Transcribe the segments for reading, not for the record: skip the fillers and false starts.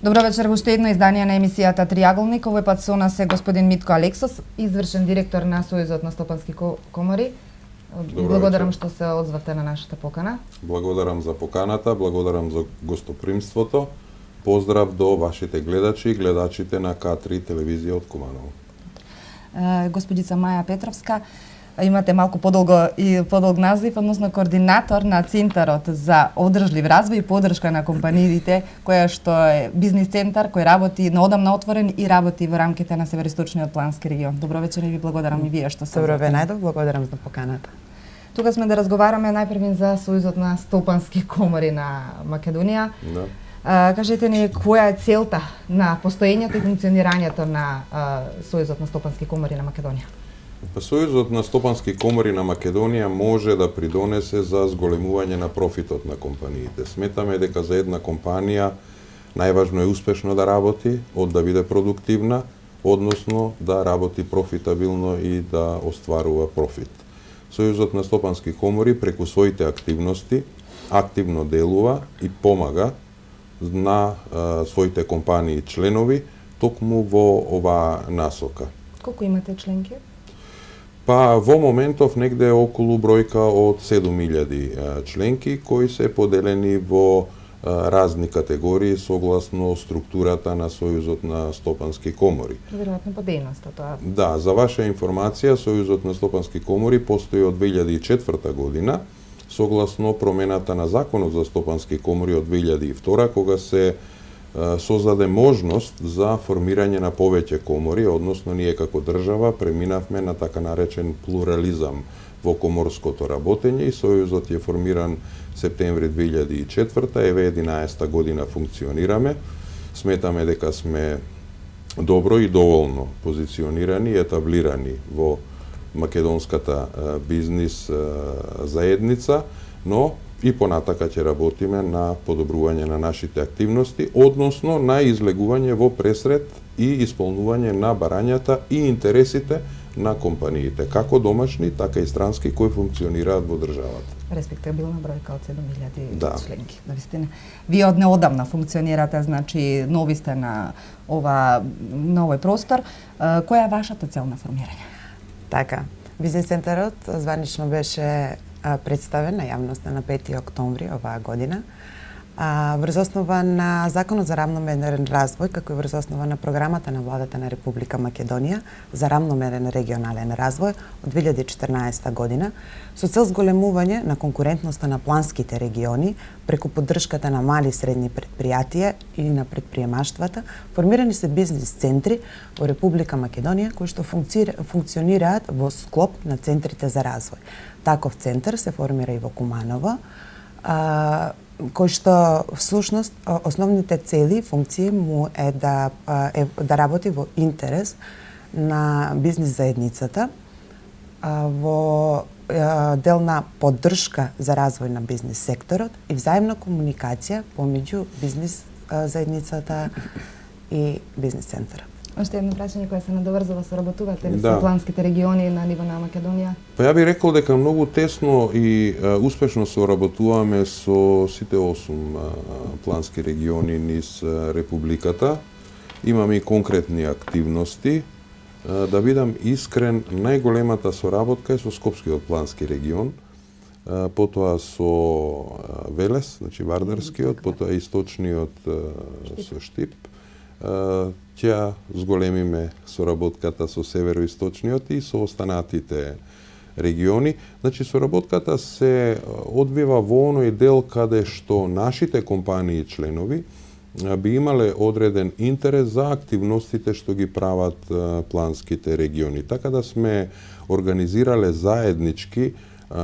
Добро вечер, во уште едно издание на емисијата Триаголник. Овој пат со нас е господин Митко Алексос, извршен директор на Сојузот на стопански комори. Благодарам што се одзвавте на нашата покана. Благодарам за поканата, благодарам за гостопримството. Поздрав до вашите гледачи и гледачите на К3 телевизија од Куманово. Господица Маја Петровска, имате малку подолг назив, односно координатор на Центарот за одржлив развој и поддршка на компаниите, која што е бизнис центар кој работи наодамна отворен и работи во рамките на Североисточниот плански регион. Добро вечер и ви благодарам и вие што се. Добро ве најдов, благодарам за поканата. Тука сме да разговараме најпрвин за Сојузот на стопански комори на Македонија. Да. Кажете ни која е целта на постоењето и функционирањето на Сојузот на стопански комори на Македонија? Сојузот на стопански комори на Македонија може да придонесе за зголемување на профитот на компаниите. Сметаме дека за една компанија најважно е успешно да работи, да биде продуктивна, односно да работи профитабилно и да остварува профит. Сојузот на стопански комори преку своите активности активно делува и помага на своите компании членови токму во оваа насока. Колку имате членки? Па во моментов негде околу бројка од 7000 членки кои се поделени во разни категории согласно структурата на Сојузот на стопански комори. Веројатно по дејноста тоа. Да, за ваша информација, Сојузот на стопански комори постои од 2004 година, согласно промената на Законот за стопански комори од 2002, кога се создаде можност за формирање на повеќе комори, односно ние како држава преминавме на така наречен плурализам во коморското работење и Сојузот е формиран септември 2004, еве 11 година функционираме. Сметаме дека сме добро и доволно позиционирани и етаблирани во македонската бизнис заедница, но и понатака ќе работиме на подобрување на нашите активности, односно на излегување во пресред и исполнување на барањата и интересите на компаниите, како домашни, така и странски, кои функционираат во државата. Респектабилна бројка од 7000 членки. Навистина. Вие од неодамна функционирате, значи нови сте на овој простор. Која е вашата цел на формирање? Така, бизнес центарот званично беше представен на јавноста на 5 октомври оваа година. Врз основа на Законот за равномерен развој, како и врз основа на програмата на владата на Република Македонија за равномерен регионален развој од 2014 година, со цел зголемување на конкурентноста на планските региони преку поддршката на мали и средни предпријатија и на предприемаштвата, формирани се бизнис центри во Република Македонија кои што функционираат во склоп на центрите за развој. Таков центар се формира и во Куманово, кој што всушност основните цели и функции му е да работи во интерес на бизнис заедницата, во дел на поддршка за развој на бизнис секторот и взаимна комуникација помеѓу бизнис заедницата и бизнис центарот. Оште едно прашање кое се надоврзува, соработувате ли со планските региони на ниво на Македонија? Па ја би рекол дека многу тесно и успешно соработуваме со сите 8 плански региони низ Републиката. Имаме и конкретни активности. Да бидам искрен, најголемата соработка е со Скопскиот плански регион, потоа со Велес, значи Вардарскиот, потоа источниот со Штип. Ќе зголемиме соработката со североисточниот и со останатите региони. Значи, соработката се одвива во оној дел каде што нашите компании членови би имале одреден интерес за активностите што ги прават планските региони. Така да сме организирале заеднички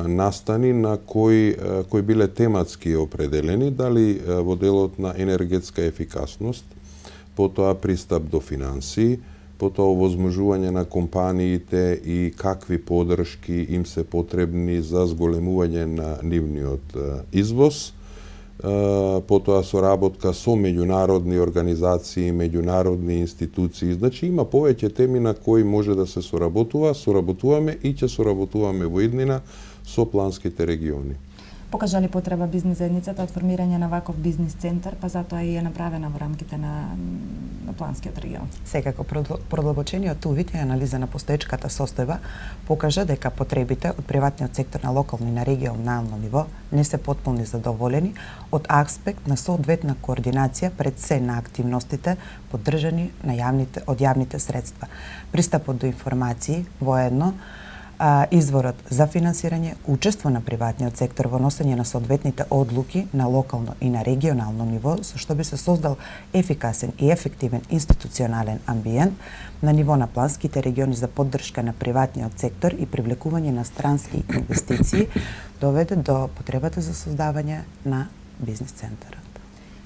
настани на кои биле тематски определени, дали во делот на енергетска ефикасност, потоа пристап до финансии, потоа овозможување на компаниите и какви поддршки им се потребни за зголемување на нивниот извоз, потоа соработка со меѓународни организации, меѓународни институции. Значи има повеќе теми на кои може да се соработува, соработуваме и ќе соработуваме во иднина со планските региони. Покажа ли потреба бизнис заедницата од формирање на ваков бизнис центар, па затоа и е направена во рамките на Планскиот регион? Секако продлабочениот увид и анализа на постоечката состојба покажа дека потребите од приватниот сектор на локално и на регионално ниво не се потполно задоволени од аспект на соодветна координација пред се на активностите поддржани од јавните средства. Пристапот до информации воедно изворот за финансирање, учество на приватниот сектор во носење на соодветните одлуки на локално и на регионално ниво, со што би се создал ефикасен и ефективен институционален амбиент на ниво на планските региони за поддршка на приватниот сектор и привлекување на странски инвестиции, доведе до потребата за создавање на бизнис центарот.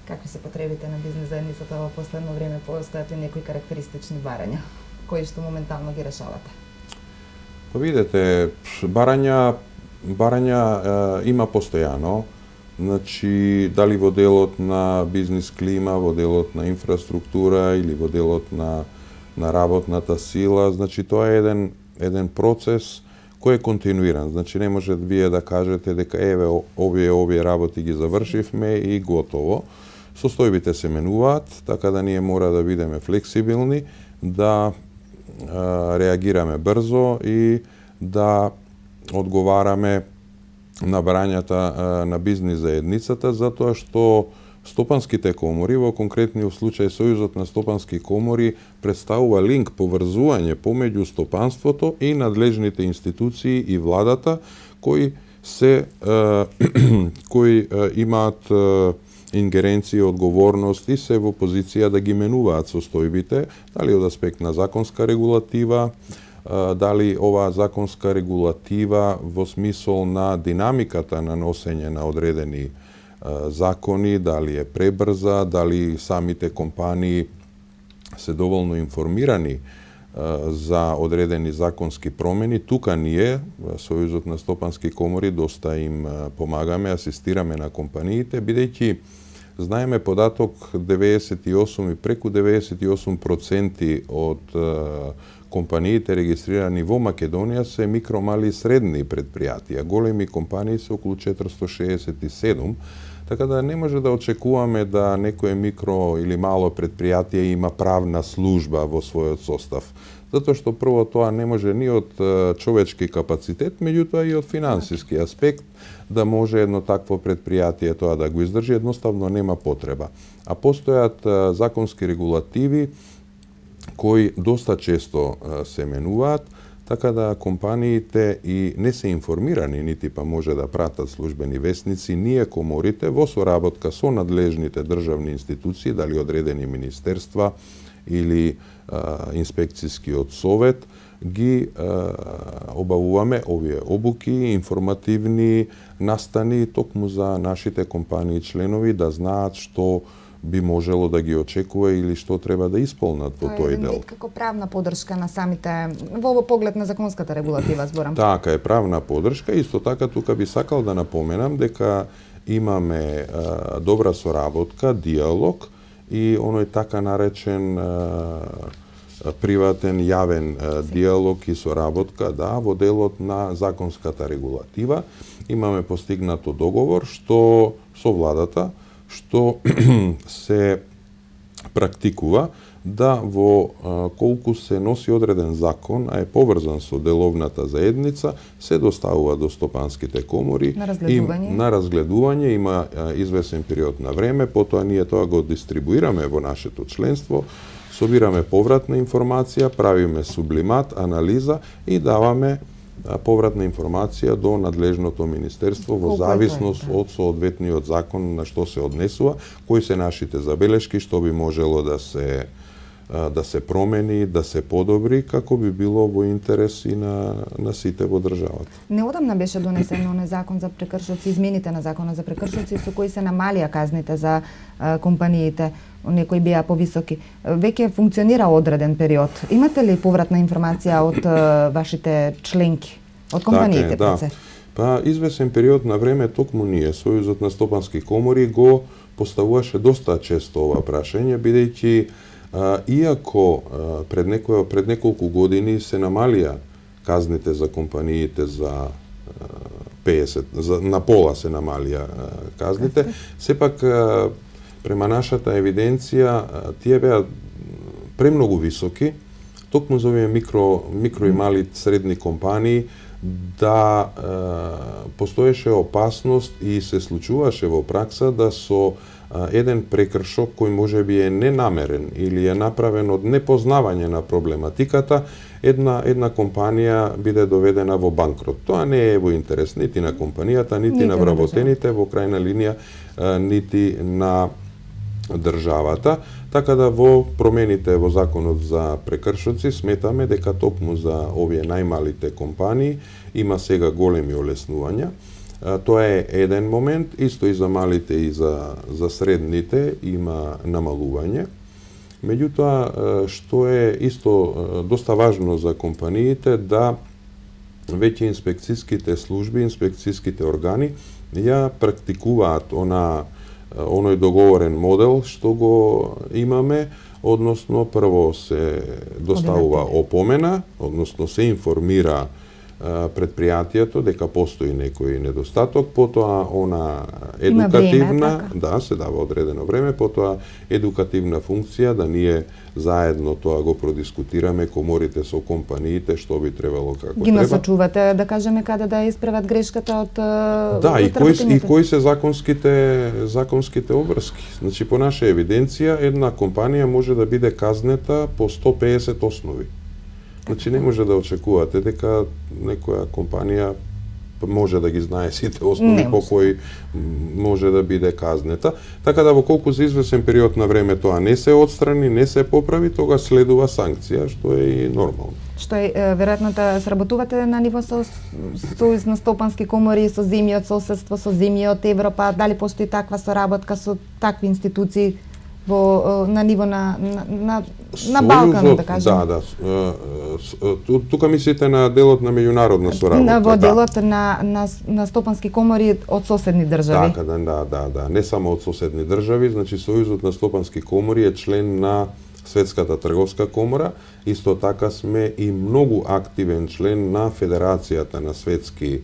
Какви се потребите на бизнис заедницата во последно време? Постојат ли некои карактеристични барања кои што моментално ги решавате? Па видете, барања има постојано. Значи, дали во делот на бизнис клима, во делот на инфраструктура или во делот на работната сила, значи тоа е еден процес кој е континуиран. Значи не може вие да кажете дека еве овие работи ги завршивме и готово. Состојбите се менуваат, така да ние мора да бидеме флексибилни, да реагираме брзо и да одговараме на барањата на бизнис заедницата, затоа што стопанските комори, во конкретниот случај Сојузот на стопански комори, представува линк, поврзување помеѓу стопанството и надлежните институции и владата кои имаат ингеренција, одговорност и се во позиција да ги менуваат состојбите, дали од аспект на законска регулатива, дали оваа законска регулатива во смисол на динамиката на носење на одредени закони, дали е пребрза, дали самите компании се доволно информирани за одредени законски промени. Тука ние, Сојузот на стопански комори, доста им помагаме, асистираме на компаниите, бидејќи знаеме податок 98 и преку 98% од компаниите регистрирани во Македонија се микро, мали и средни предпријатија. Големи компании се околу 467, така да не може да очекуваме да некое микро или мало предпријатие има правна служба во својот состав. Затоа што прво тоа не може ни од човечки капацитет, меѓутоа и од финансиски аспект да може едно такво предпријатие тоа да го издржи, едноставно нема потреба. А постојат законски регулативи кои доста често се менуваат, така да компаниите и не се информирани, нити па може да пратат службени вестници, ние коморите во соработка со надлежните државни институции, дали одредени министерства или инспекцијскиот совет, ги обавуваме овие обуки, информативни настани токму за нашите компании членови да знаат што би можело да ги очекува или што треба да исполнат во тој дел. Тоа е како правна поддршка на самите, во поглед на законската регулатива, зборам. Така е, правна поддршка. Исто така, тука би сакал да напоменам дека имаме добра соработка, диалог и оној така наречен приватен, јавен диалог и соработка, во делот на законската регулатива. Имаме постигнато договор што со владата, што се практикува да во колку се носи одреден закон, а е поврзан со деловната заедница, се доставува до стопанските комори на разгледување, има извесен период на време, потоа ние тоа го дистрибуираме во нашето членство, собираме повратна информација, правиме сублимат, анализа и даваме повратна информација до надлежното министерство во зависност од соодветниот закон на што се однесува, кои се нашите забелешки, што би можело да се промени, да се подобри, како би било во интерес и на сите во државата. Неодамна беше донесен оној закон за прекршоци, измените на законот за прекршоци со кои се намалија казните за компаниите, некои беа повисоки. Веќе функционира одреден период. Имате ли повратна информација од вашите членки, од компаниите? Така е, да. Па извесен период на време токму ние, Сојузот на стопански комори, го поставуваше доста често ова прашање, бидејќи иако пред неколку години се намалија казните за компаниите за 50, на пола се намалија казните. Сепак, према нашата евиденција, тие беа премногу високи, токму за овие микро и мали средни компании, да постоеше опасност и се случуваше во пракса да со еден прекршок кој можеби е ненамерен или е направен од непознавање на проблематиката, една компанија биде доведена во банкрот. Тоа не е во интерес нити на компанијата, нити на вработените, во крајна линија нити на државата, така да во промените во законот за прекршоци сметаме дека токму за овие најмалите компании има сега големи олеснувања. Тоа е еден момент, исто и за малите и за средните има намалување. Меѓутоа, што е исто доста важно за компаниите, да веќе инспекцијските служби, инспекцијските органи ја практикуваат оној договорен модел што го имаме, односно прво се доставува опомена, односно се информира предпријатието дека постои некој недостаток, потоа она едукативна, се дава одредено време, потоа едукативна функција да ние заедно тоа го продискутираме, коморите со компаниите, што би требало, како ги треба. Ги насочувате, да кажеме, каде да исправат грешката од и кои се законските обврски. Значи, по наша евиденција, една компанија може да биде казнета по 150 основи. Значи, не може да очекувате дека некоја компанија може да ги знае сите основи по кои може да биде казнета. Така да, во колку за извесен период на време тоа не се отстрани, не се поправи, тога следува санкција, што е и нормално. Што е, веројатно да сработувате на ниво со Сојуз на стопански комори, со земји од соседство, со земји од Европа, дали постои таква соработка со такви институции на ниво на Балканот, да кажем? Да. Тука мислите на делот на меѓународна соработка. Во делот на стопански комори од соседни држави. Така, да. Не само од соседни држави, значи Сојузот на стопански комори е член на Светската трговска комора, исто така сме и многу активен член на Федерацијата на светски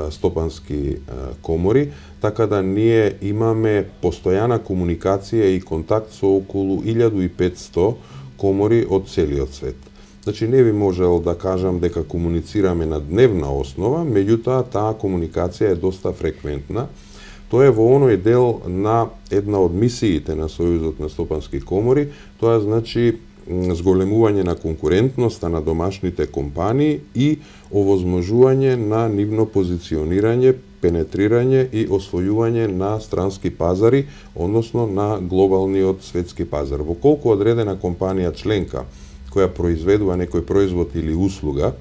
стопански комори, така да ние имаме постојана комуникација и контакт со околу 1500 комори од целиот свет. Значи, не би можел да кажам дека комуницираме на дневна основа, меѓутоа таа комуникација е доста фреквентна. Тоа е во оној дел на една од мисиите на Сојузот на стопански комори, тоа значи зголемување на конкурентноста на домашните компании и овозможување на нивно позиционирање, пенетрирање и освојување на странски пазари, односно на глобалниот светски пазар. Во колку одредена компанија членка која произведува некој производ или услуга,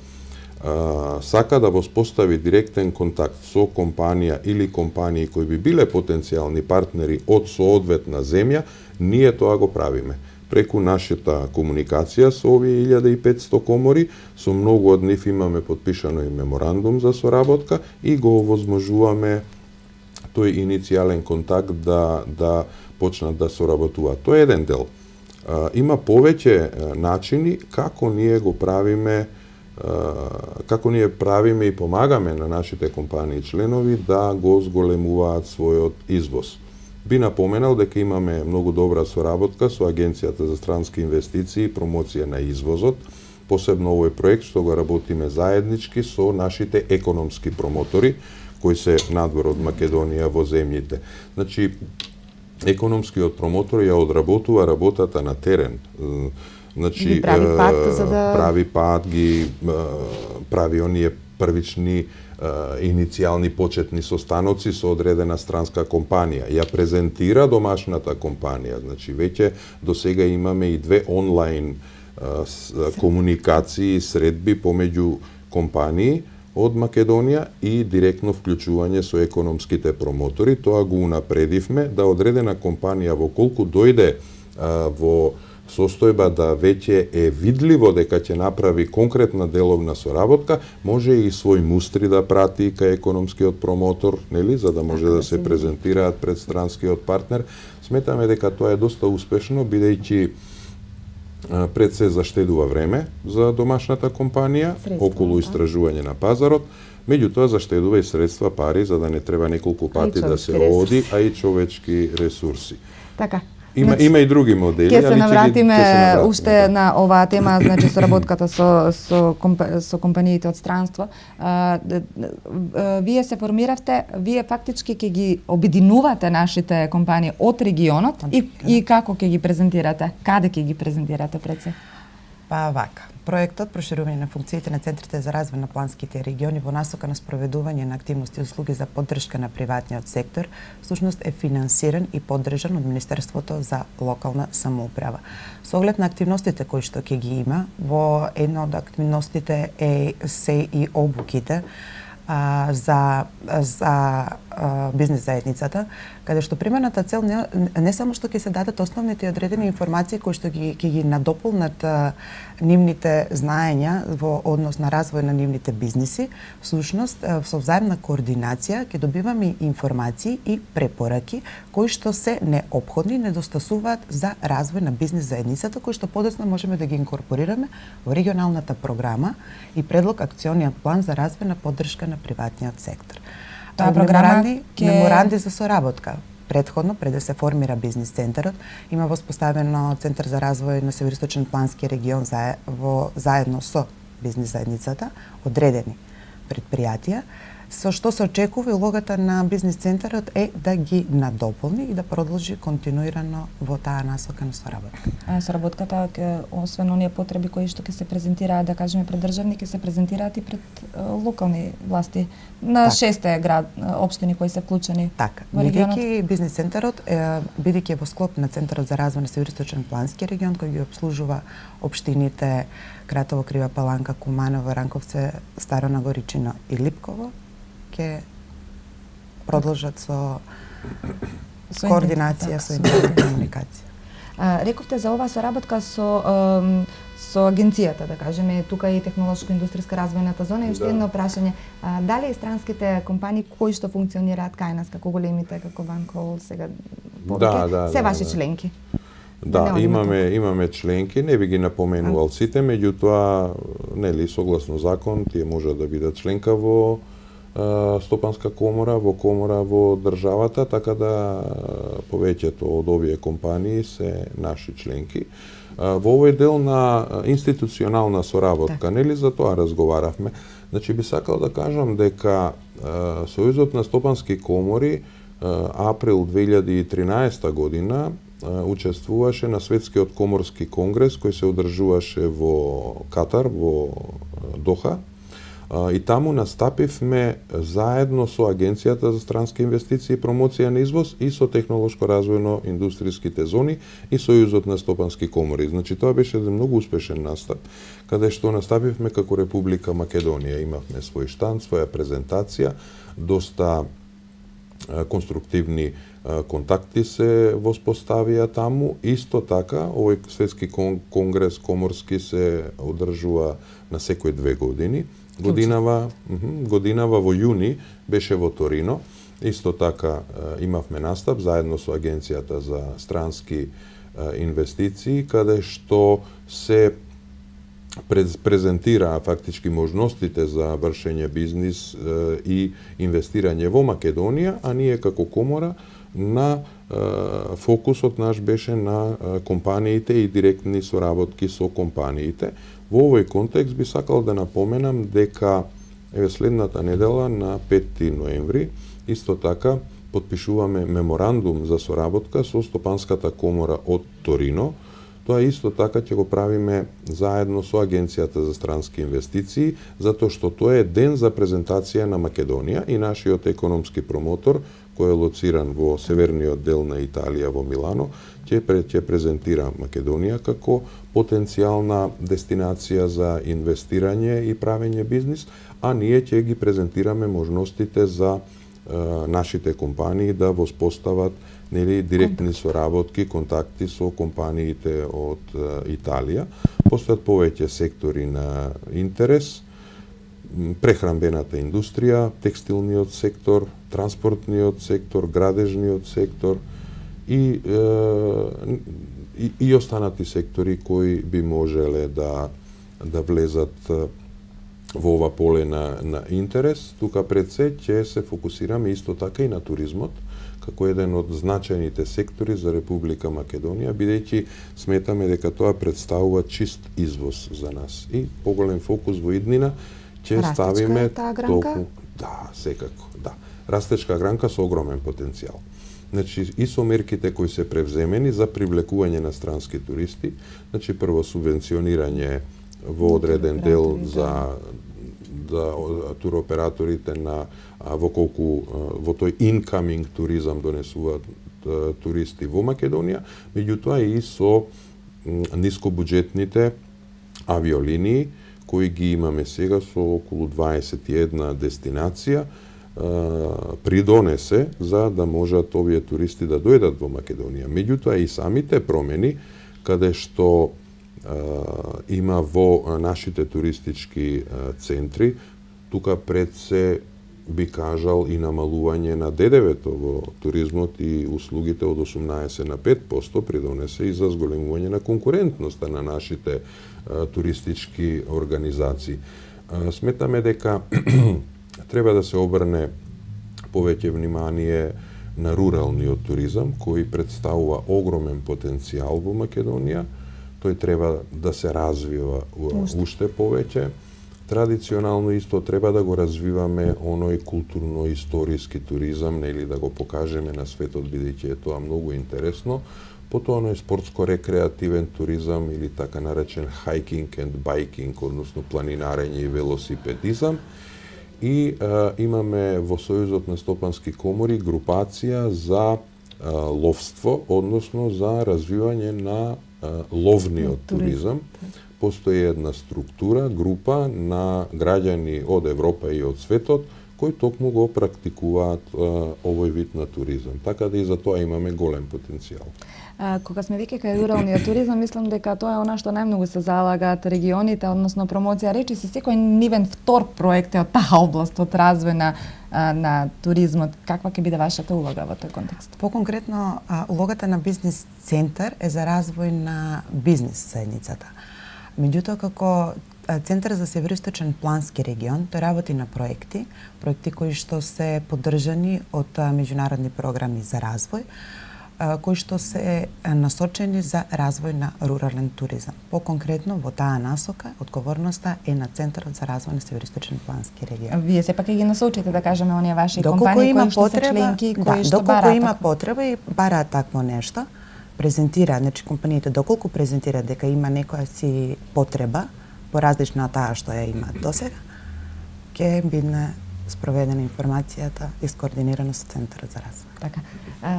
сака да воспостави директен контакт со компанија или компании кои би биле потенцијални партнери од соодветна земја, ние тоа го правиме. Преку нашата комуникација со овие 1500 комори, со многу од нив имаме подпишано и меморандум за соработка и го овозможуваме тој иницијален контакт да почнат да соработуваат. Тоа е еден дел. Има повеќе начини како ние го правиме, како ние правиме и помагаме на нашите компании членови да го зголемуваат својот извоз. Би напоменал дека имаме многу добра соработка со Агенцијата за странски инвестиции и промоција на извозот, посебно овој проект што го работиме заеднички со нашите економски промотори кои се надвор од Македонија во земјите. Значи, економскиот промотор ја одработува работата на терен. Значи, прави пат, ги прави оние првични иницијални почетни состаноци со одредена странска компанија. Ја презентира домашната компанија. Значи, веќе до сега имаме и 2 онлайн комуникации, средби помеѓу компании од Македонија и директно вклучување со економските промотори. Тоа го унапредивме да одредена компанија во колку дојде во состојба да веќе е видливо дека ќе направи конкретна деловна соработка, може и свој мустри да прати кај економскиот промотор, нели, за да може да се презентираат пред странскиот партнер. Сметаме дека тоа е доста успешно, бидејќи пред се заштедува време за домашната компанија околу истражување на пазарот. Меѓутоа заштедува и средства, пари, за да не треба неколку пати да се човечки оди, а и човечки ресурси. Така. Има и други модели, Ќе се али навратиме ќе се навратиме, уште да. на оваа тема, значи соработката со компаниите од странство. Вие се формиравте, вие фактички ќе ги обединувате нашите компании од регионот и како ќе ги презентирате? Каде ќе ги презентирате пред се? Па вака. Проектот проширување на функциите на центрите за развој на планските региони во насока на спроведување на активности и услуги за поддршка на приватниот сектор, всушност е финансиран и поддржан од Министерството за локална самоуправа. Со оглед на активностите кои што ќе ги има, во една од активностите се и обуките за бизнес заедницата, каде што примерната цел не само што ќе се дадат основните и одредени информации кои што ќе ги надополнат нивните знаења во однос на развој на нивните бизниси, всушност со взаемна координација ќе добиваме информации и препораки кои што се неопходни, недостасуваат за развој на бизнес заедницата, кои што подоцна можеме да ги инкорпорираме во регионалната програма и предлог акциониот план за развој на поддршка на приватниот сектор. Таа програма меморанди за соработка. Предходно, пред да се формира бизнес центарот, има воспоставено Центар за развој на Североисточен плански регион заедно со бизнес заедницата, одредени предпријатија, со што се очекува и улогата на бизнес центарот е да ги надополни и да продолжи континуирано во таа насока на соработка. Соработката, освен оние потреби кои што ќе се презентираат, да кажеме, пред државни, ќе се презентираат и пред локални власти на 6 општини кои се вклучени во регионот. Бидејќи бизнес центарот, бидејќи во склоп на Центарот за развој на Североисточен плански регион, кој ги обслужува општините Кратово, Крива Паланка, Куманово, Ранковце, Старо Нагоричино и Липково, ќе продолжат со координација, со комуникација. Рековте за оваа соработка со агенцијата, да кажеме, тука и технолошко-индустријска развојната зона. И уште едно прашање, дали странските компании кои што функционираат кај нас, како големите, како Ванкол, сега повеќе, се ваши членки? Да, имаме членки, не би ги напоменувал сите, меѓутоа, нели, согласно закон, тие можат да бидат членка во Стопанска комора, во државата, така да повеќето од овие компании се наши членки. Во овој дел на институционална соработка, нели, за тоа разговаравме. Значи, би сакал да кажам дека Сојузот на стопански комори април 2013 година учествуваше на Светскиот коморски конгрес кој се одржуваше во Катар, во Доха. И таму настапивме заедно со Агенцијата за странски инвестиции и промоција на извоз и со технолошко-развојно-индустријските зони и Сојузот на стопански комори. Значи, тоа беше еден многу успешен настап, каде што настапивме како Република Македонија. Имавме свој штанд, своја презентација, доста конструктивни контакти се воспоставија таму. Исто така, овој светски конгрес коморски се одржува на секој 2 години. Годинава во јуни беше во Торино. Исто така имавме настап заедно со Агенцијата за странски инвестиции, каде што се презентираа фактички можностите за вршење бизнис и инвестирање во Македонија, а ние како комора на фокусот наш беше на компаниите и директни соработки со компаниите. Во овој контекст би сакал да напоменам дека следната недела на 5 ноември исто така потпишуваме меморандум за соработка со Стопанската комора од Торино. Тоа исто така ќе го правиме заедно со Агенцијата за странски инвестиции, затоа што тоа е ден за презентација на Македонија и нашиот економски промотор, кој е лоциран во северниот дел на Италија, во Милано, ќе презентира Македонија како потенцијална дестинација за инвестирање и правење бизнис, а ние ќе ги презентираме можностите за нашите компании да воспостават директни соработки, контакти со компаниите од Италија. Постојат повеќе сектори на интерес, прехранбената индустрија, текстилниот сектор, транспортниот сектор, градежниот сектор и останати сектори кои би можеле да влезат во ова поле на интерес. Тука пред се ќе се фокусираме исто така и на туризмот, како еден од значајните сектори за Република Македонија, бидејќи сметаме дека тоа представува чист извоз за нас. И поголем фокус во иднина ќе ставиме толку. Да, секако, да. Растечка гранка со огромен потенцијал. Значи, и со мерките кои се превземени за привлекување на странски туристи, значи прво субвенционирање во одреден дел за туроператорите на во тој incoming туризам донесуваат туристи во Македонија, меѓутоа и со нискобуџетните авиолинии кои ги имаме сега со околу 21 дестинација, придонесе за да можат овие туристи да дојдат во Македонија. Меѓутоа и самите промени каде што има во нашите туристички центри, тука пред се би кажал и намалување на ДДВ-то во туризмот и услугите од 18 на 5% придонесе и за зголемување на конкурентноста на нашите туристички организации. Сметаме дека треба да се обрне повеќе внимание на руралниот туризам, кој представува огромен потенцијал во Македонија. Тој треба да се развива уште повеќе. Традиционално исто треба да го развиваме оној културно-историски туризам, нели да го покажеме на светот, бидејќи е тоа многу интересно. Потоа оној спортско-рекреативен туризам или така наречен hiking and biking, односно планинарење и велосипедизам. И имаме во Сојузот на стопански комори групација за ловство, односно за развивање на ловниот туризам. Постои една структура, група на граѓани од Европа и од светот кои токму го практикуваат овој вид на туризам. Така да и за тоа имаме голем потенцијал. Кога сме веќе кај руралниот туризам, мислам дека тоа е она што најмногу се залагаат регионите, односно промоција. Речи се секој нивен втор проект е од таа област, од развој на туризмот. Каква ќе биде вашата улога во тој контекст? По-конкретно, улогата на бизнес центар е за развој на бизнес заедницата. Меѓутоа, како Центар за Североисточен плански регион, тој работи на проекти кои што се поддржани од меѓународни програми за развој, кои што се насочени за развој на рурален туризам. По-конкретно, во таа насока, одговорноста е на Центарот за развој на Североисточен плански регион. Вие сепак ќе ги насочите, да кажеме, оние ваши компании кои што се членки, кои што доколку има потреба и бараат такво нешто, презентира, значи компаниите доколку презентираат дека има некоја си потреба по различна од таа што ја имаат досега, ќе биде спроведена информацијата и скоординирано со Центарот за развој. Така.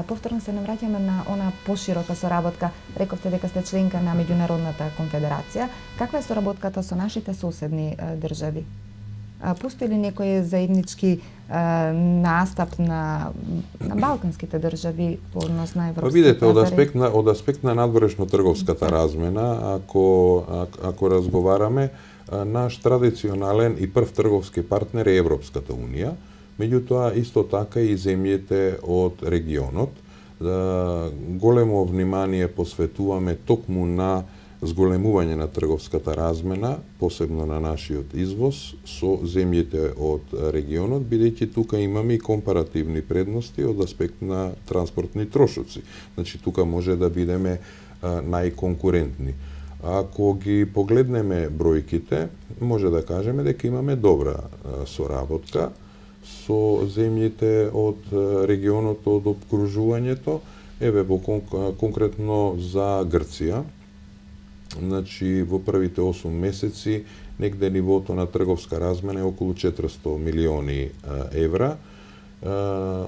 Повторно се навраќаме на она поширока соработка. Рековте дека сте членка на Меѓународната конфедерација. Каква е соработката со нашите соседни држави? Постои ли некој заеднички настап на балканските држави по однос на европските видете, пазари? од аспект на надворешно-трговската размена, ако разговараме, наш традиционален и прв трговски партнер е Европската унија, меѓутоа исто така и земјите од регионот. Големо внимание посветуваме токму на зголемување на трговската размена, посебно на нашиот извоз со земјите од регионот, бидејќи тука имаме и компаративни предности од аспект на транспортни трошоци. Значи тука може да бидеме најконкурентни. Ако ги погледнеме бројките, може да кажеме дека имаме добра соработка со земјите од регионот, од обкружувањето. Еве конкретно за Грција, значи во првите 8 месеци негде нивото на трговска размена е околу 400 милиони евра,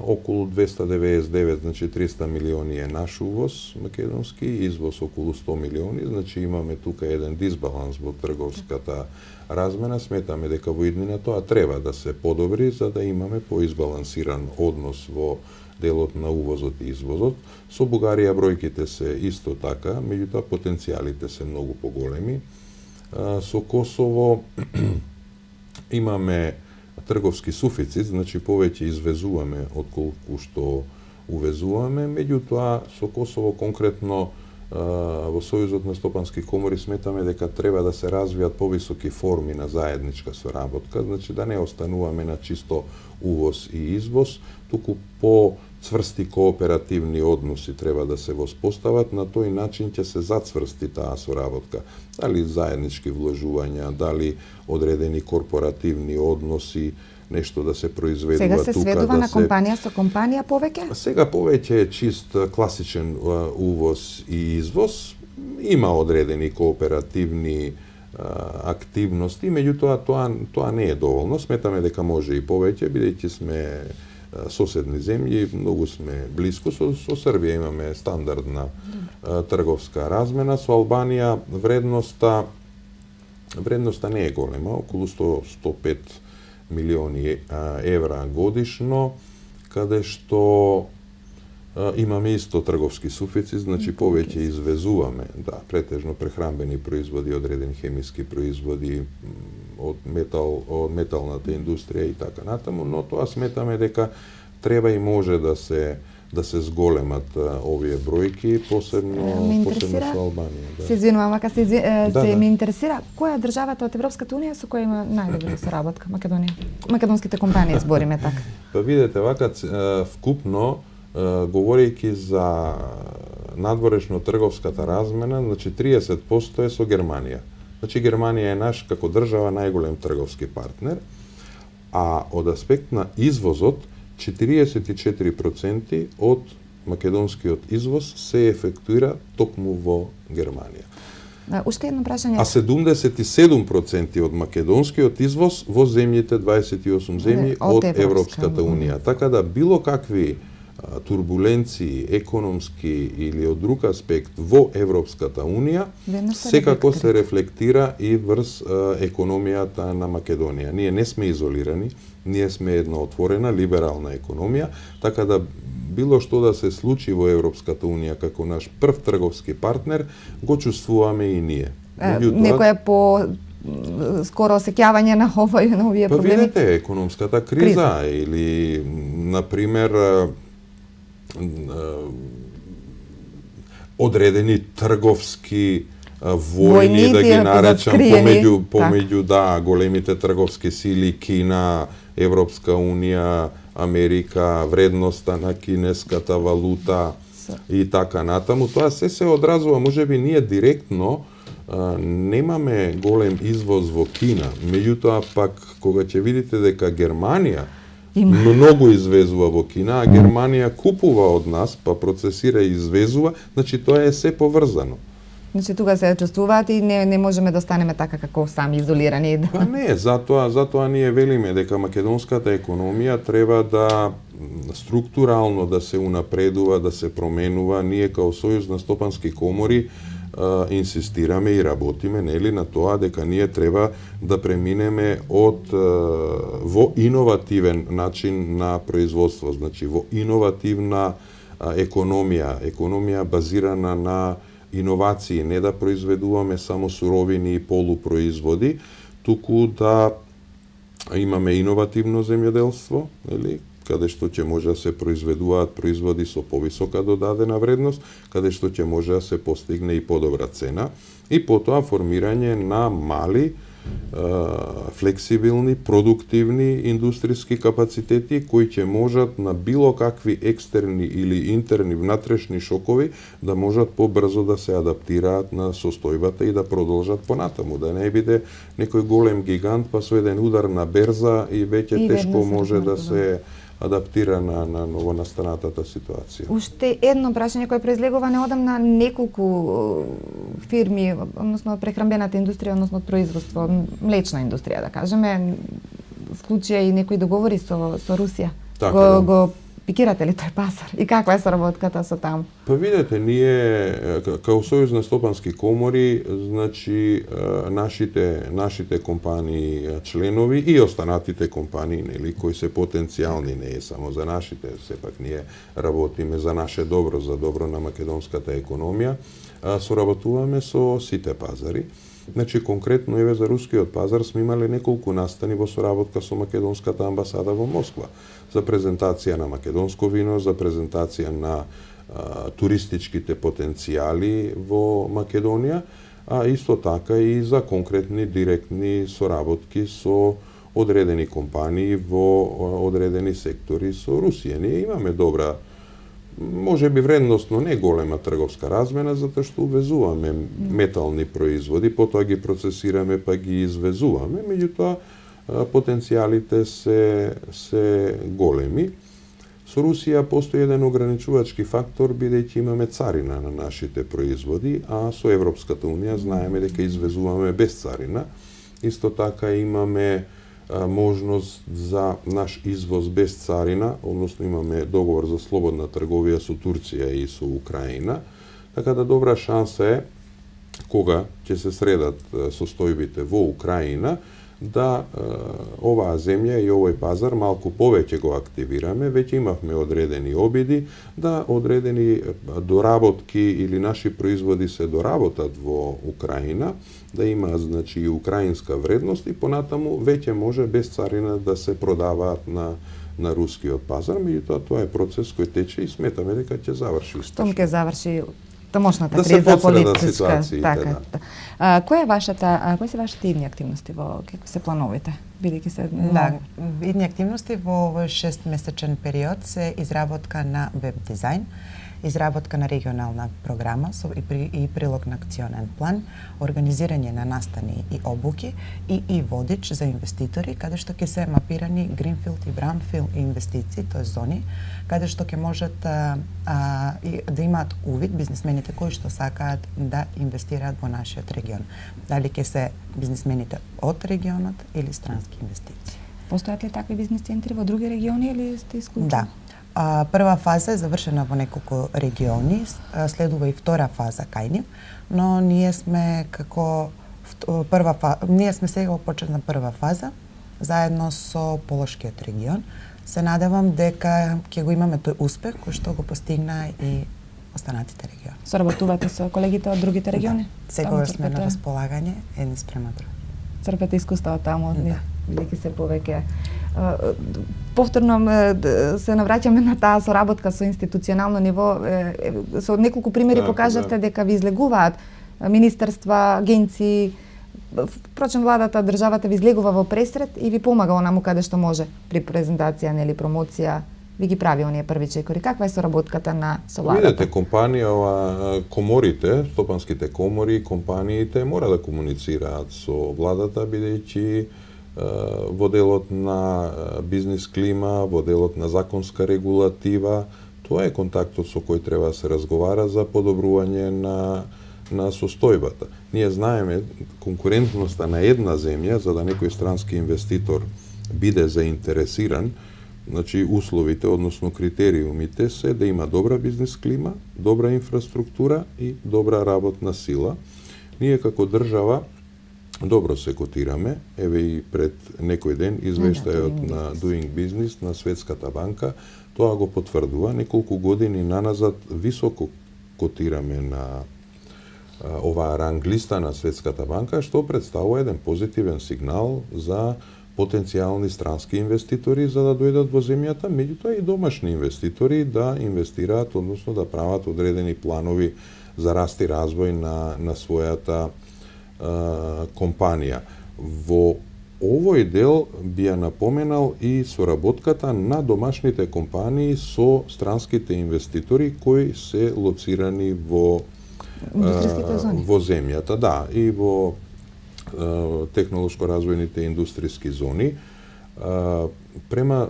околу 299, значи 300 милиони е наш увоз македонски, извоз околу 100 милиони, значи имаме тука еден дисбаланс во трговската размена. Сметаме дека во иднина тоа треба да се подобри за да имаме поизбалансиран однос во делот на увозот и извозот. Со Бугарија бројките се исто така, меѓутоа потенцијалите се многу поголеми. Со Косово имаме трговски суфицит, значи повеќе извезуваме отколку што увезуваме, меѓутоа со Косово конкретно во Сојузот на стопански комори сметаме дека треба да се развијат повисоки форми на заедничка соработка, значи да не остануваме на чисто увоз и извоз, туку по цврсти кооперативни односи треба да се воспостават, на тој начин ќе се зацврсти таа соработка. Дали заеднички вложувања, дали одредени корпоративни односи, нешто да се произведува тука. Сега се сведува на компанија со компанија повеќе? Сега повеќе е чист класичен увоз и извоз. Има одредени кооперативни активности, меѓутоа тоа не е доволно. Сметаме дека може и повеќе, бидејќи сме соседни земји, многу сме блиску. Со Србија имаме стандардна трговска размена, со Албанија вредноста не е голема, околу 105 милиони евра годишно, каде што имаме исто трговски суфицит, значи повеќе извезуваме, да, претежно прехранбени производи, одредени хемиски производи, од металната индустрија и така натаму, но тоа сметаме дека треба и може да се зголемат овие бројки, посебно со Албанија. Да. Се извинувам, ака Да. ме интересира, која е државата од Европската унија со која има најдобра соработка? Македонија. Македонските компании збориме така. Па видете, вака вкупно, говорејќи за надворешно трговската размена, значи 30% е со Германија. Значи Германија е наш како држава најголем трговски партнер, а од аспект на извозот 44% од македонскиот извоз се ефектуира токму во Германија. Уште едно прашање. А 77% од македонскиот извоз во земјите 28 земји од Европската унија. Така да било какви турбуленции економски или од друг аспект во Европската унија секако се рефлектира и врз економијата на Македонија. Ние не сме изолирани, ние сме една отворена либерална економија, така да било што да се случи во Европската унија како наш прв трговски партнер, го чувствуваме и ние. Некоја по скоро осеќавање на овие Па проблеми? видете, економската криза или, например, одредени трговски војни, да ги наречам, помеѓу големите трговски сили, Кина, Европска унија, Америка, вредноста на кинеската валута и така натаму. Тоа се одразува, можеби ние директно немаме голем извоз во Кина, меѓутоа пак кога ќе видите дека Германија многу извезува во Кина, а Германија купува од нас, па процесира и извезува, значи тоа е се поврзано. Значи тука се чувствуваат и не можеме да останеме така како сами изолирани. Па не, затоа ние велиме дека македонската економија треба да структурално да се унапредува, да се променува. Ние као Сојуз на стопански комори инсистираме и работиме на тоа дека ние треба да преминеме во иновативен начин на производство, значи во иновативна економија базирана на иновации, не да произведуваме само суровини и полупроизводи, туку да имаме иновативно земјоделство, каде што ќе може да се произведуваат производи со повисока додадена вредност, каде што ќе може да се постигне и подобра цена, и потоа формирање на мали, флексибилни, продуктивни индустријски капацитети кои ќе можат на било какви екстерни или интерни внатрешни шокови да можат побрзо да се адаптираат на состојбата и да продолжат понатаму, да не биде некој голем гигант па со еден удар на берза и веќе тешко може да се адаптира на новонастанатата ситуација. Уште едно прашање кое произлегува неодамна, неколку фирми, односно прехранбената индустрија, односно производство, млечна индустрија да кажеме, склучија и некои договори со Русија. Така, го пикирате ли тој пазар и каква е соработката со таму? Па видете, ние као Сојуз на стопански комори, значи нашите компании членови и останатите компании, кои се потенцијални, не е само за нашите, сепак ние работиме за наше добро, за добро на македонската економија, соработуваме со сите пазари. Значи, конкретно еве за рускиот пазар сме имале неколку настани во соработка со македонската амбасада во Москва за презентација на македонско вино, за презентација на туристичките потенцијали во Македонија, а исто така и за конкретни директни соработки со одредени компании во одредени сектори со Русија. Ние имаме добра, може би вредносно не голема трговска размена, затоа што увезуваме метални производи, потоа ги процесираме па ги извезуваме, меѓутоа потенцијалите се големи. Со Русија постои еден ограничувачки фактор, бидејќи имаме царина на нашите производи, а со Европската Унија знаеме дека извезуваме без царина. Исто така имаме можност за наш извоз без царина, односно имаме договор за слободна трговија со Турција и со Украина, така да добра шанса е кога ќе се средат состојбите во Украина, да оваа земја и овој пазар малку повеќе го активираме. Веќе имавме одредени обиди да одредени доработки или наши производи се доработат во Украина, да има значи и украинска вредност и понатаму веќе може без царина да се продаваат на рускиот пазар, меѓутоа тоа е процес кој тече и сметаме дека ќе заврши успешно. Штом ќе заврши тамошната да криза политичка. ситуациите, така. да. Кои се вашите идни активности какви се плановите? Бидејќи се Да, идни активности во овој 6-месечен период се изработка на веб дизајн, изработка на регионална програма и прилог на акционен план, организирање на настани и обуки и водич за инвеститори, каде што ќе се мапирани гринфилд и браунфилд инвестиции, тоа зони, каде што ќе можат да имаат увид бизнисмените кои што сакаат да инвестираат во нашиот регион. Дали ќе се бизнисмените од регионот или странски инвестиции. Постојат ли такви бизнис центри во други региони или сте исклучени? Да. Прва фаза е завршена во неколку региони, следува и втора фаза кај нив, но ние сме ние сме сега во почетна прва фаза, заедно со Полошкиот регион. Се надевам дека ќе го имаме тој успех кој што го постигна и останатите региони. Соработувате со колегите од другите региони? Да. Секогаш сме на располагање едни спрема други. Црпете искуства таму, Да. бидејќи се повеќе повторно се навраќаме на таа соработка со институционално ниво. Со неколку примери покажавте дека ви излегуваат министерства, агенции. Впрочем, владата, државата ви излегува во пресред и ви помага онаму каде што може при презентација или промоција. Ви ги прави оние први чекори. Каква е соработката со владата? Видете, компанија, коморите, стопанските комори, компаниите мора да комуницираат со владата, бидејќи во делот на бизнис клима, во делот на законска регулатива, тоа е контактот со кој треба да се разговара за подобрување на состојбата. Ние знаеме конкурентноста на една земја, за да некој странски инвеститор биде заинтересиран, значи условите, односно критериумите се да има добра бизнис клима, добра инфраструктура и добра работна сила. Ние како држава добро се котираме, еве и пред некој ден извештајот на Doing Business на Светската банка тоа го потврдува. Неколку години наназад високо котираме на оваа ранг листа на Светската банка, што представува еден позитивен сигнал за потенцијални странски инвеститори за да дојдат во земјата, меѓутоа и домашни инвеститори да инвестираат, односно да прават одредени планови за раст и развој на својата компанија. Во овој дел би ја напоменал и соработката на домашните компании со странските инвеститори кои се лоцирани во земјата, да, и во технолошко-развојните индустријски зони. Према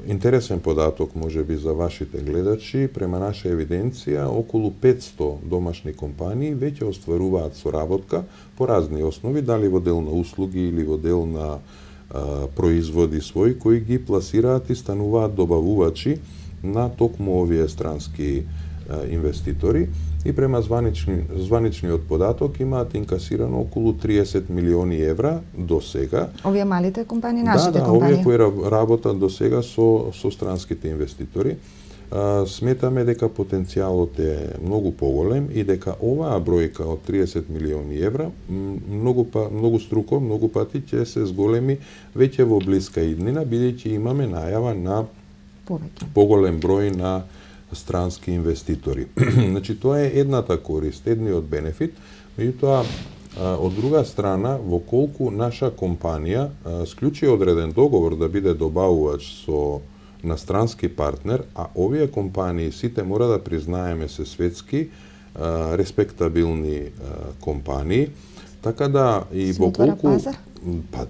интересен податок можеби за вашите гледачи, према наша евиденција, околу 500 домашни компании веќе остваруваат соработка по разни основи, дали во дел на услуги или во дел на производи своји, кои ги пласираат и стануваат добавувачи на токму овие странски инвеститори. И према званичниот податок имаат инкасирано околу 30 милиони евра до сега. Овие малите компании, нашите компании? Да, овие кои работат до сега со странските инвеститори. Сметаме дека потенцијалот е многу поголем и дека оваа бројка од 30 милиони евра многу струко, многу пати ќе се зголеми веќе во блиска иднина, бидејќи имаме најава на поголем број на странски инвеститори. Значи тоа е едната корист, едниот бенефит, меѓутоа од друга страна, во колку наша компанија склучи одреден договор да биде добавувач со на странски партнер, а овие компании сите мора да признаеме се светски респектабилни компании, така да и во колку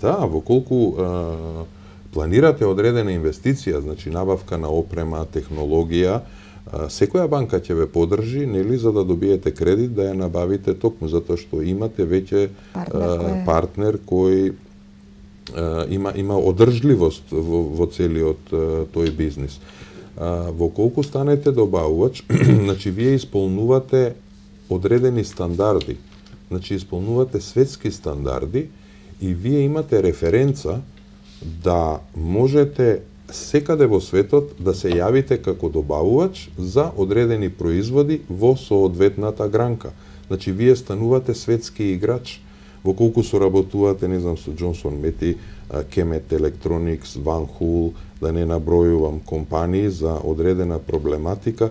во колку планирате одредена инвестиција, значи набавка на опрема, технологија, секоја банка ќе ве подржи, нели, за да добиете кредит да ја набавите токму затоа што имате веќе партнер кој има одржливост во целиот тој бизнис. Во колку станете добавувач, значи вие исполнувате одредени стандарди, значи исполнувате светски стандарди и вие имате референца да можете секаде во светот да се јавите како добавувач за одредени производи во соодветната гранка. Значи вие станувате светски играч. Во колку соработувате, не знам, со Johnson Matthey, Kemet Electronics, Van Hool, да не набројувам компании за одредена проблематика,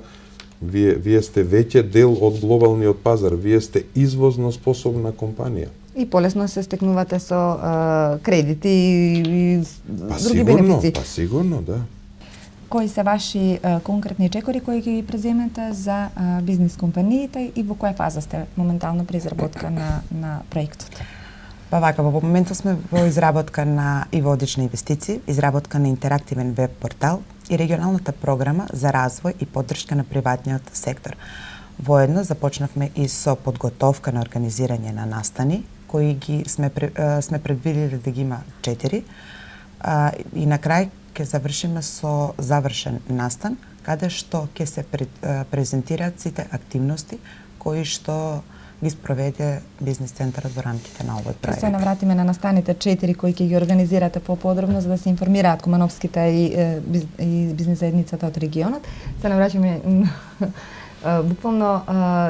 вие сте веќе дел од глобалниот пазар, вие сте извозно способна компанија. И полесно се стекнувате со кредити и други бенефици. Па сигурно, да. Кои се ваши конкретни чекори кои ги преземете за бизнис компаниите и во која фаза сте моментално при изработка на проектот? Па вака, во моментот сме во изработка на и водични инвестиции, изработка на интерактивен веб портал и регионалната програма за развој и поддршка на приватниот сектор. Воедно започнавме и со подготовка на организирање на настани, кои сме предвидели да ги има 4. И на крај ќе завршиме со завршен настан, каде што ќе се презентираат сите активности кои што ги спроведе бизнис центарот во рамките на овој проект. Се навратиме на настаните 4 кои ќе ги организирате поподробно за да се информираат кумановските и бизнис заедницата од регионот. Се навраќаме буквално,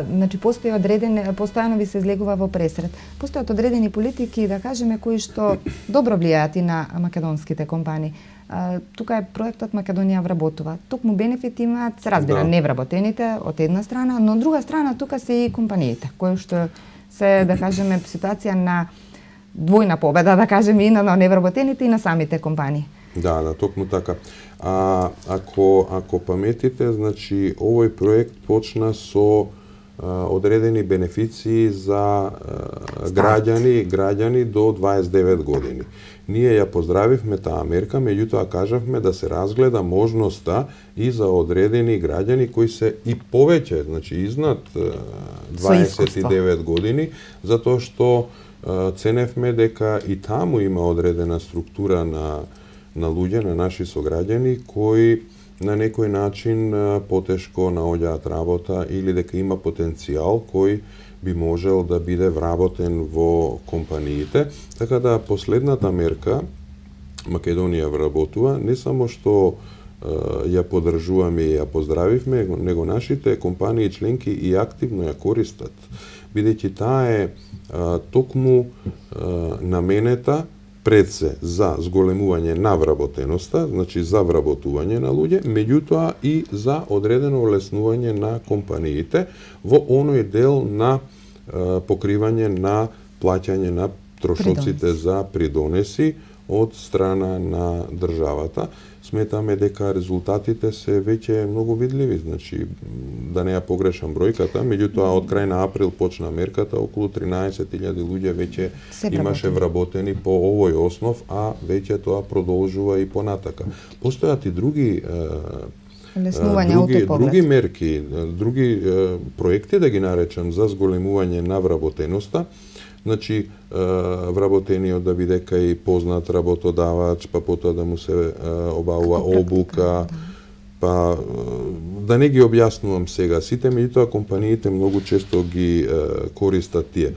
значи постојано ви се излегува во пресред. Постојат одредени политики, да кажеме, кои што добро влијаат и на македонските компании. Тука е проектот Македонија вработува. Токму бенефити имаат, се разбира, невработените од една страна, но од друга страна тука се и компаниите, кои што се, да кажеме, ситуација на двојна победа, да кажеме, и на невработените и на самите компании. Да, токму така. Ако паметите, значи овој проект почна со одредени бенефиции за граѓани до 29 години. Ние ја поздравивме таа мерка, меѓутоа кажавме да се разгледа можноста и за одредени граѓани кои се и повеќе, значи изнад 29 години, затоа што ценевме дека и таму има одредена структура на луѓе, на наши сограѓани, кои на некој начин потешко наоѓаат работа или дека има потенцијал кој би можел да биде вработен во компаниите. Така да последната мерка, Македонија вработува, не само што ја поддржуваме и ја поздравивме, него нашите компании членки и активно ја користат, бидејќи таа е токму наменета пред се за зголемување на вработеноста, значи за вработување на луѓе, меѓутоа и за одредено олеснување на компаниите во оној дел на покривање на плаќање на трошоците за придонеси од страна на државата. Сметаме дека резултатите се веќе многу видливи, значи да не ја погрешам бројката, меѓутоа од крај на април почна мерката, околу 13.000 луѓе веќе имаше вработени по овој основ, а веќе тоа продолжува и понатака. Постојат и други мерки, други проекти, да ги наречам, за зголемување на вработеноста. Значи, вработениот да биде кај познат работодавач, па потоа да му се обавува обука, па да не ги објаснувам сега сите, меѓутоа компаниите многу често ги користат тие.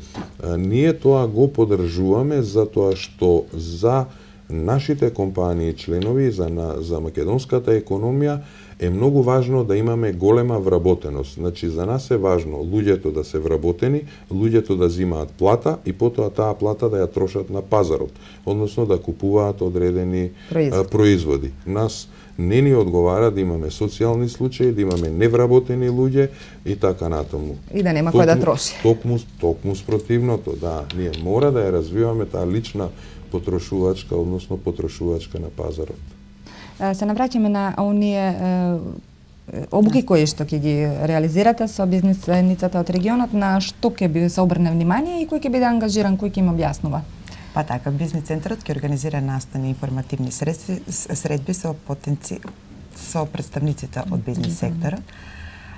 Ние тоа го поддржуваме затоа што за нашите компании членови за македонската економија е многу важно да имаме голема вработеност. Значи за нас е важно луѓето да се вработени, луѓето да земаат плата и потоа таа плата да ја трошат на пазарот, односно да купуваат одредени производи. Нас не ни одговара да имаме социјални случаи, да имаме невработени луѓе и така натаму. И да нема кој да троши. Токму спротивното, да. Ние мора да ја развиваме таа лична потрошувачка, односно потрошувачка на пазарот. Се навраќаме на оние обуки кои што ќе ги реализирате со бизнисницата од регионот, на што ќе би се обрне внимание и кој ќе биде ангажиран, кој ќе им објаснува? Па така, бизнис центарот ќе организира настани информативни средби со представниците од бизнис секторот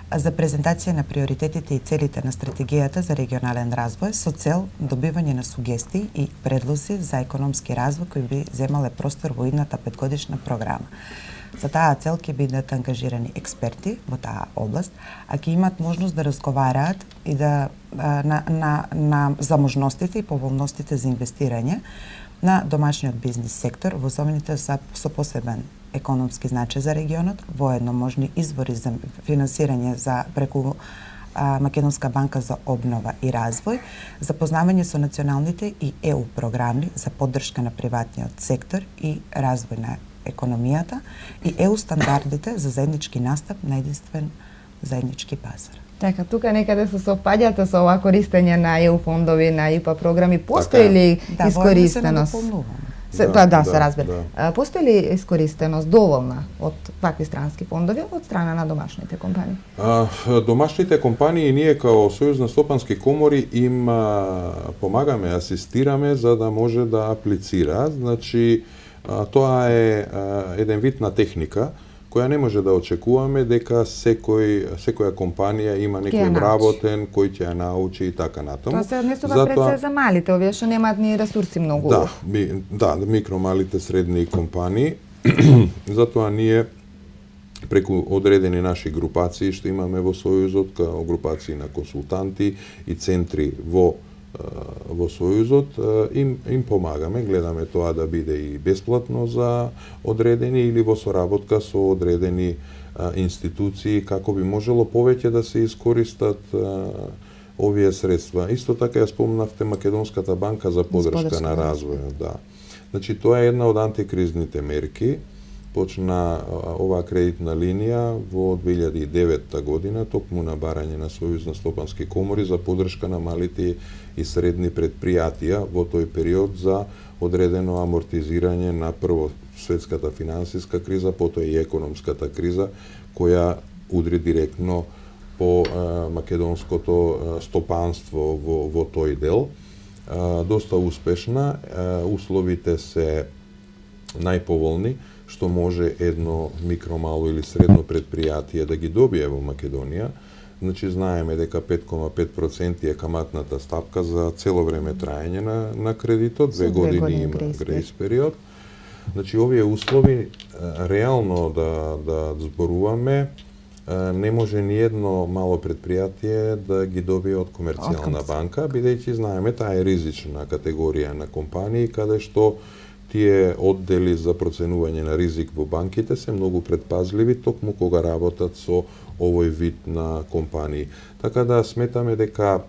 за презентација на приоритетите и целите на стратегијата за регионален развој со цел добивање на сугестии и предлози за економски развој кој би земале простор во идната 5-годишна програма. За таа цел ќе бидат ангажирани експерти во таа област, а ќе имат можност да разговараат и да за можностите и поволностите за инвестирање на домашниот бизнис сектор во зоните со посебен економски значај за регионот, воедно можни извори за финансирање преку Македонска банка за обнова и развој, запознавање со националните и ЕУ програми за поддршка на приватниот сектор и развој на економијата и ЕУ стандардите за заеднички настап на единствен заеднички пазар. Така, тука некаде се совпаѓате со ова користење на ЕУ фондови, на ИПА програми, постои ли искористеност? Се разбира. Постои ли искористеност доволна од вакви странски фондови од страна на домашните компании? Домашните компании ние као Сојуз на стопански комори им помагаме, асистираме за да може да аплицираат. Значи, тоа е еден вид на техника која не може да очекуваме дека секоја компанија има некој вработен кој ќе ја научи и така натаму. Тоа се однесува пред се за малите, овие што немаат ни ресурси многу. Да, микро, малите, средни компании. Затоа ние преку одредени наши групации што имаме во Сојузот, као групации на консултанти и центри во Сојузот, им помагаме, гледаме тоа да биде и бесплатно за одредени или во соработка со одредени институции, како би можело повеќе да се искористат овие средства. Исто така ја спомнавте Македонската банка за поддршка на развојот, да. Значи тоа е една од антикризните мерки. Почна оваа кредитна линија во 2009 година, токму на барање на Сојуз на стопански комори за поддршка на малите и средни предпријатија во тој период за одредено амортизирање на прво светската финансиска криза, потоа и економската криза, која удри директно по македонското стопанство во тој дел. Доста успешна, условите се најповолни што може едно микро, мало или средно предпријатие да ги добие во Македонија. Значи, знаеме дека 5,5% е каматната стапка за цело време траење на кредитот, 2 години има грејс период. Значи, овие услови, реално да зборуваме, не може ни едно мало предпријатие да ги добие од комерцијална банка, бидејќи знаеме таа е ризична категорија на компании, каде што тие оддели за проценување на ризик во банките се многу предпазливи токму кога работат со овој вид на компании. Така да сметаме дека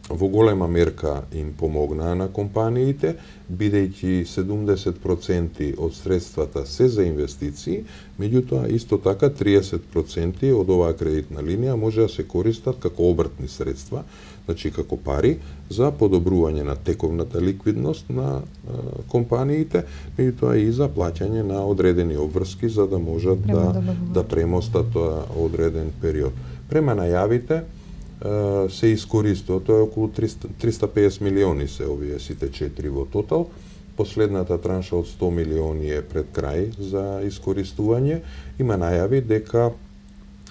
во голема мерка им помогнаа на компаниите, бидејќи 70% од средствата се за инвестиции, меѓутоа исто така 30% од оваа кредитна линија може да се користат како обртни средства, значи како пари за подобрување на тековната ликвидност на компаниите, меѓутоа и за плаќање на одредени обврски за да можат да премостат одреден период. Према најавите се искористува, тоа е околу 350 милиони се овие сите 4 во тотал. Последната транша од 100 милиони е пред крај за искористување. Има најави дека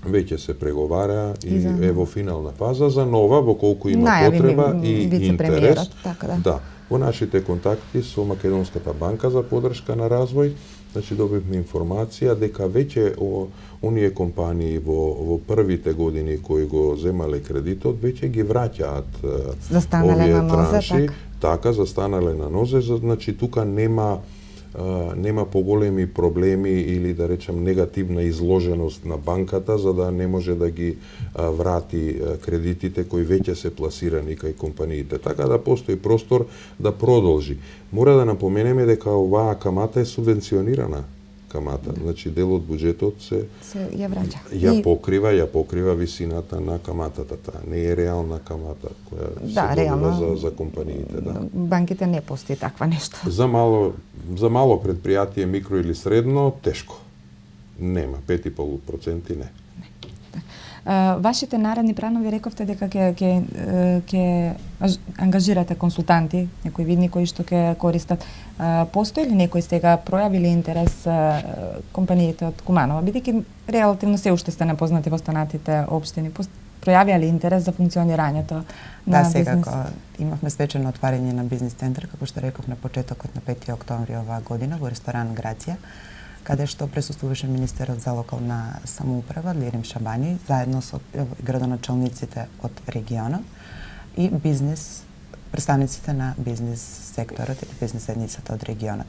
веќе се преговара и е во финална фаза за нова, во колку има потреба и интерес. Да, во нашите контакти со Македонската банка за поддршка на развој, значи добивме информација дека веќе оние компании во првите години кои го земале кредитот веќе ги враќаат овие транши, така застанале на нозе, значи тука нема нема поголеми проблеми или да речам негативна изложеност на банката за да не може да ги врати кредитите кои веќе се пласирани кај компаниите. Така да постои простор да продолжи. Мора да напоменеме дека оваа камата е субвенционирана камата. Значи дел од буџетот се ја враќа. Ја покрива висината на каматата. Таа не е реална камата која се добива за компаниите, да. Банките не постои таква нешто. За мало предпријатие, микро или средно, тешко. Нема, 5,5% не. Вашите наредни планови рековте дека ќе ангажирате консултанти, некои видни кои што ќе користат. Постои ли некој сега пројавили интерес компаниите од Куманово, бидејќи релативно се уште сте непознати во останатите општини? Пројавија ли интерес за функционирањето на бизнес? Да, секако имавме свечено отварање на бизнис центар, како што реков на почетокот на 5 октомври оваа година во ресторан Грација, каде што присуствуваше министерот за локална самоуправа Лирим Шабани, заедно со градоначалниците од регионот и представниците на бизнис секторот или бизнис заедницата од регионот.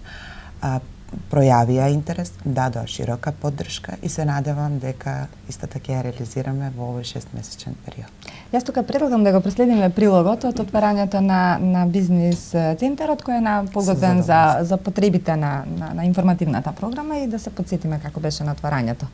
Пројавија интерес, дадоа широка поддршка и се надевам дека истата ќе ја реализираме во овој 6-месечен период. Јас тука предлагам да го преследиме прилогот од отварањето на бизнис центарот кој е подготвен за потребите на информативната програма и да се потсетиме како беше на отварањето.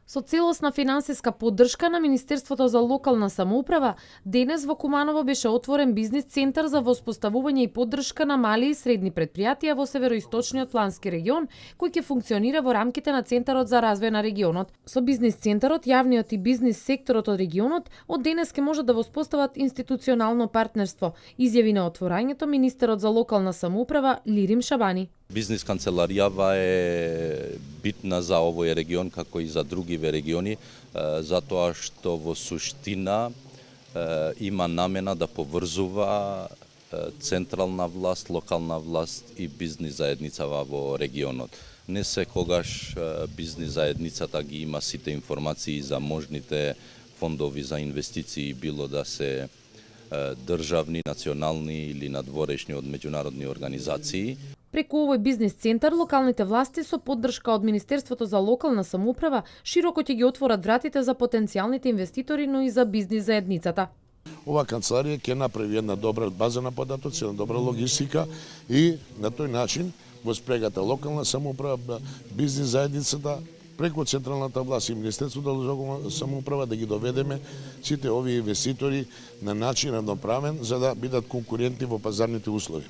Со целосна финансиска поддршка на Министерството за локална самоуправа, денес во Куманово беше отворен бизнис центар за воспоставување и поддршка на мали и средни предпријатија во североисточниот плански регион, кој ќе функционира во рамките на Центарот за развој на регионот. Со бизнис центарот, јавниот и бизнис секторот од регионот од денес ќе можат да воспостават институционално партнерство, изјави на отворањето министерот за локална самоуправа Лирим Шабани. Бизнис канцеларијава е битна за овој регион, како и за другиве региони, затоа што во суштина има намена да поврзува централна власт, локална власт и бизнис заедницава во регионот. Не секогаш бизнис заедницата ги има сите информации за можните фондови за инвестиции, било да се државни, национални или надворешни од меѓународни организации. Преку овој бизнис центар, локалните власти со поддршка од Министерството за локална самоуправа широко ќе ги отворат вратите за потенцијалните инвеститори, но и за бизнис заедницата. Ова канцеларија ќе направи една добра база на податоци, една добра логистика и на тој начин во спрегата локална самоуправа, бизнис заедницата, преку централната власт и Министерството за локална самоуправа да ги доведеме сите овие инвеститори на начин равноправен за да бидат конкурентни во пазарните услови.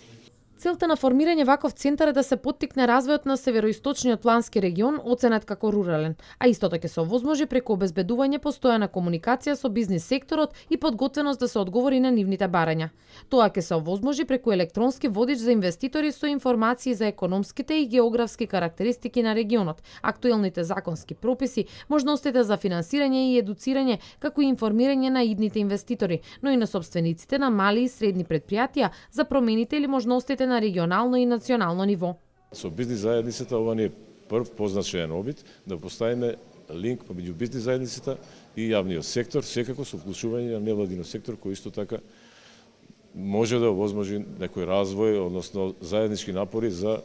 Целта на формирање ваков центар е да се поттикне развојот на североисточниот плански регион, оценет како рурален, а истото ќе се овозможи преку обезбедување постојана комуникација со бизнис секторот и подготвеност да се одговори на нивните барања. Тоа ќе се овозможи преку електронски водич за инвеститори со информации за економските и географски карактеристики на регионот, актуелните законски прописи, можностите за финансирање и едуцирање, како и информирање на идните инвеститори, но и на сопствениците на мали и средни предпријатија за промените или можностите на регионално и национално ниво. Со бизнис заедницата ова ни е прв позначаен обид да поставиме линк помеѓу бизнис заедницата и јавниот сектор, секако со вклучување на невладиниот сектор кој исто така може да овозможи некој развој, односно заеднички напори за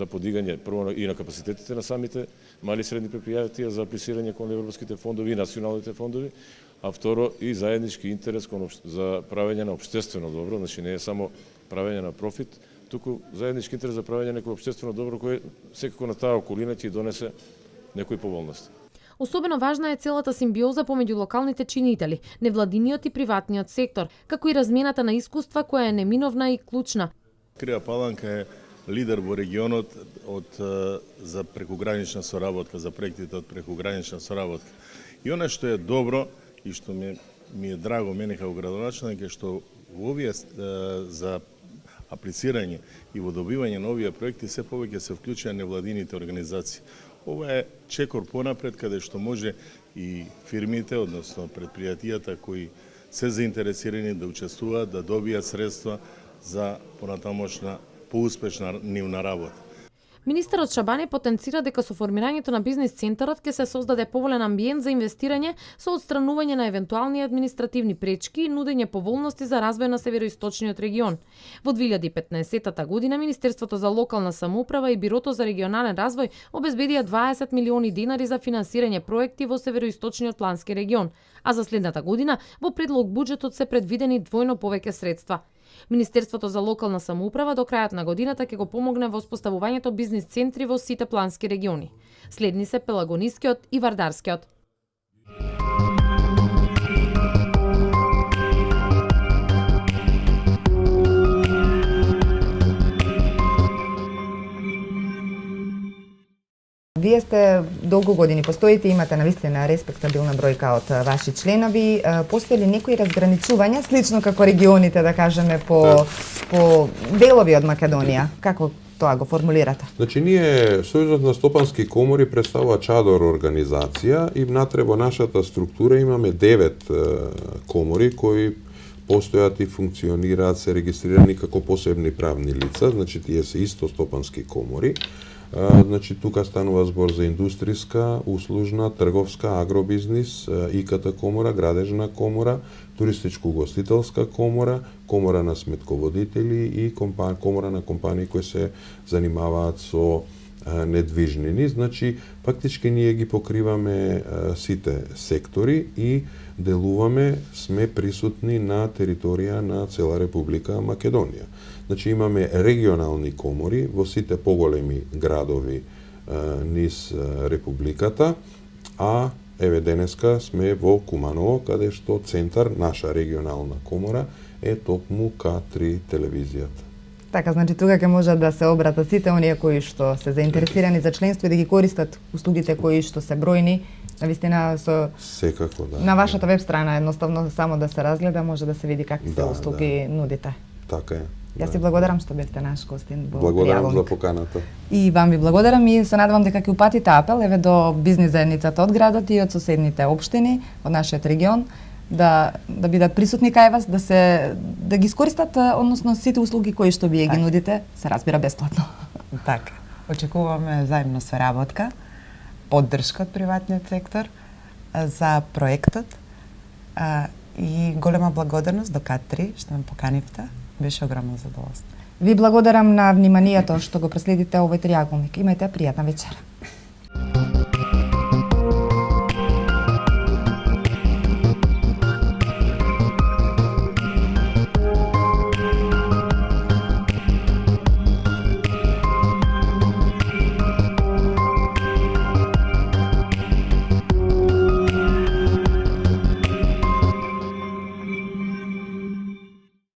подигање прво и на капацитетите на самите мали и средни предпријатија за аплицирање кон европските фондови и националните фондови, а второ и заеднички интерес за правење на општествено добро, значи не е само правење на профит, туку заеднички интерес за правење некој општествено добро кој секако на таа околина ќе донесе некои поволности. Особено важна е целата симбиоза помеѓу локалните чинители, невладиниот и приватниот сектор, како и размената на искуства која е неминовна и клучна. Криа Паланка е лидер во регионот за прекугранична соработка, за проектите од прекугранична соработка. И она што е добро и што ми е драго мене како градоначелник е што во овие за аплицирање и во добивање на овие проекти се повеќе се вклучува невладините организации. Ова е чекор понапред каде што може и фирмите, односно предпријатијата кои се заинтересирани да учествуваат, да добијат средства за понатамошна поуспешна нивна работа. Министерот Шабане потенцира дека со формирањето на бизнис центарот ќе се создаде поволен амбиент за инвестирање со отстранување на евентуални административни пречки и нудење поволности за развој на североисточниот регион. Во 2015 година Министерството за локална самоуправа и Бирото за регионален развој обезбедија 20 милиони динари за финансирање проекти во североисточниот плански регион, а за следната година во предлог буџетот се предвидени двојно повеќе средства. Министерството за локална самоуправа до крајот на годината ќе го помогне во воспоставувањето бизнис центри во сите плански региони. Следни се Пелагонискиот и Вардарскиот. Вие сте долго години постоите, имате навистина респектабилна бројка од ваши членови. Постои ли некои разграничувања, слично како регионите, да кажеме, по делови од Македонија? Како тоа го формулирате? Значи, ние, Сојузот на стопански комори представува чадор организација и внатре во нашата структура имаме 9 комори кои постојат и функционираат, се регистрирани како посебни правни лица, значи тие се исто стопански комори. Значи, тука станува збор за индустријска, услужна, трговска, агробизнис, ИКТ комора, градежна комора, туристичко-угостителска комора, комора на сметководители и комора на компании кои се занимаваат со недвижнини. Значи, фактички ние ги покриваме сите сектори и делуваме, сме присутни на територија на цела Република Македонија. Значи, имаме регионални комори во сите поголеми градови низ Републиката, а еве денеска сме во Куманово, каде што центар, наша регионална комора, е токму К3 телевизијата. Така, значи тука ќе можат да се обратат сите оние кои што се заинтересирани за членство и да ги користат услугите кои што се бројни. Навистина со Секако, да. На вашата веб страна едноставно само да се разгледа, може да се види какви се услуги нудите. Така е. Јас ти благодарам што бевте наш гостин во Благодарам Пријавок. за поканата. И вам ви благодарам и се надевам дека ќе упатите апел еве до бизнис заедницата од градот и од соседните општини, од нашиот регион, да бидат присутни кај вас, да ги искористат, односно сите услуги кои што вие ги нудите, се разбира бесплатно. Така. Очекуваме заедно соработка, поддршка од приватниот сектор за проектот и голема благодарност до К3 што ме поканивте. Беше огромно задоволство. Ви благодарам на вниманието што го преследите овој триаголник. Имајте пријатна вечер.